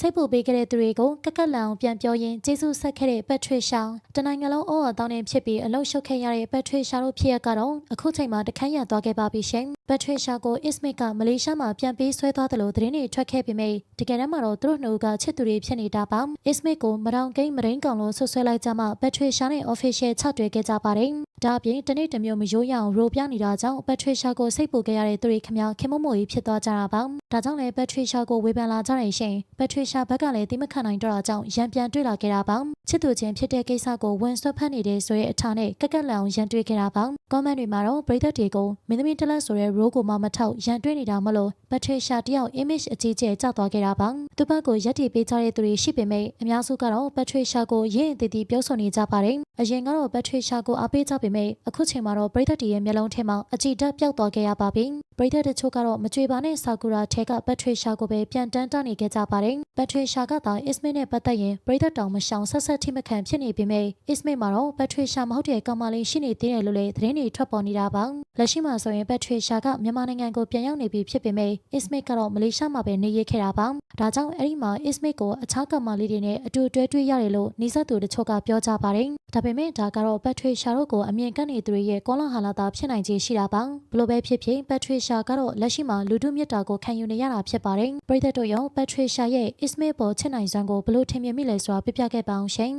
စိတ်ပူပေးခဲ့တဲ့သူတွေကိုကက်ကက်လန်အောင်ပြန်ပြောရင်းကျေးဇူးဆက်ခဲ့တဲ့ပက်ထရစ်ရှာတနိုင်ငံလုံးအော်အတောင်းနဲ့ဖြစ်ပြီးအလုရှုပ်ခဲ့ရတဲ့ပက်ထရစ်ရှာတို့ဖြစ်ရကတော့အခုချိန်မှာတခန်းရသွားခဲ့ပါပြီရှင်ပက်ထရစ်ရှာကိုအစ်မစ်ကမလေးရှားမှာပြန်ပြီးဆွဲသွားတယ်လို့သတင်းတွေထွက်ခဲ့ပေမဲ့တကယ်တမ်းမှာတော့သူတို့နှစ်ဦးကချစ်သူတွေဖြစ်နေတာပါအစ်မစ်ကိုမတောင်ကိန်းမရင်းကောင်လို့ဆွဆွဲလိုက်ကြမှပက်ထရစ်ရှာနဲ့ official ချတွေ့ခဲ့ကြပါတယ်ဒါအပြင်တနေ့တစ်မျိုးမရိုးရအောင်ရိုးပြနေတာကြောင့်ပက်ထရစ်ရှာကိုစိတ်ပူခဲ့ရတဲ့သူတွေခမခင်မမို့ကြီးဖြစ်သွားကြတာပါဒါကြောင့်လည်းပက်ထရစ်ရှာကိုဝေဖန်လာကြတဲ့ရှင်ပက်ထရစ်ရှာဘက်ကလည်းတိမခံနိုင်တော့တာကြောင့်ရန်ပြန်တွေ့လာခဲ့တာပါချစ်သူချင်းဖြစ်တဲ့ကိစ္စကိုဝန်ဆွတ်ဖက်နေတဲ့ဆိုတဲ့အထာနဲ့ကက်ကက်လန်အောင်ရန်တွေ့ခဲ့တာပါကွန်မန့်တွေမှာတော့ပရိသတ်တွေကိုမင်းသမီးတလက်ဆိုတဲ့ role ကိုမှမထောက်ရန်တွေ့နေတာမလို့ပက်ထရစ်ရှာတယောက် image အကြီးကျယ်ကျသွားခဲ့တာပါသူဘက်ကိုရက်တီပေးကြတဲ့သူတွေရှိပေမဲ့အများစုကတော့ပက်ထရစ်ရှာကိုရင်းအသေးသေးပြောဆိုနေကြပါတယ်အရင်ကတော့ပက်ထရစ်ရှာကိုအားပေးကြပေမဲ့အခုချိန်မှာတော့ပရိသတ်တွေရဲ့မျက်လုံးထဲမှာအကြည်ဓာတ်ပျောက်သွားခဲ့ရပါပြီပရိသတ်တချို့ကတော့မကြွေပါနဲ့ဆာကူရာထဲကပက်ထရစ်ရှာကိုပဲပြန်တန်းတနေခဲ့ကြပါတယ်ပက်ထရစ်ရှာကသာအစ်မစ်နဲ့ပတ်သက်ရင်ပရိသတ်တောင်မရှောင်ဆက်ထိမခံဖြစ်နေပေမဲ့အစ်မစ်မှာတော့ပက်ထရစ်ရှာမဟုတ်တဲ့ကောင်မလေးရှိနေသေးတယ်လို့လည်းသတင်းတွေထွက်ပေါ်နေတာပါလက်ရှိမှာဆိုရင်ပက်ထရစ်ရှာကမြန်မာနိုင်ငံကိုပြန်ရောက်နေပြီဖြစ်ပေမဲ့အစ်မစ်ကတော့မလေးရှားမှာပဲနေရခဲ့တာပါဒါကြောင့်အဲ့ဒီမှာအစ်မစ်ကိုအခြားကောင်မလေးတွေနဲ့အတူတွဲတွေ့ရတယ်လို့နှိစက်သူတချို့ကပြောကြပါတယ်ဒါပေမဲ့ဒါကတော့ပက်ထရစ်ရှာတို့ကိုအမြင်ကန့်နေသူတွေရဲ့ကောလဟာလသာဖြစ်နိုင်ခြေရှိတာပါဘလို့ပဲဖြစ်ဖြစ်ပက်ထရစ်ရှာကတော့လက်ရှိမှာလူထုမြတ်တာကိုခံယူနေရတာဖြစ်ပါတယ်ပရိသတ်တို့ရောပက်ထရစ်ရှာရဲ့အစ်မစ်ပေါ်ချစ်နိုင်စွမ်းကိုဘလို့ထင်မြင်မိလဲဆိုတာပြပြခဲ့ပါအောင်ရှင်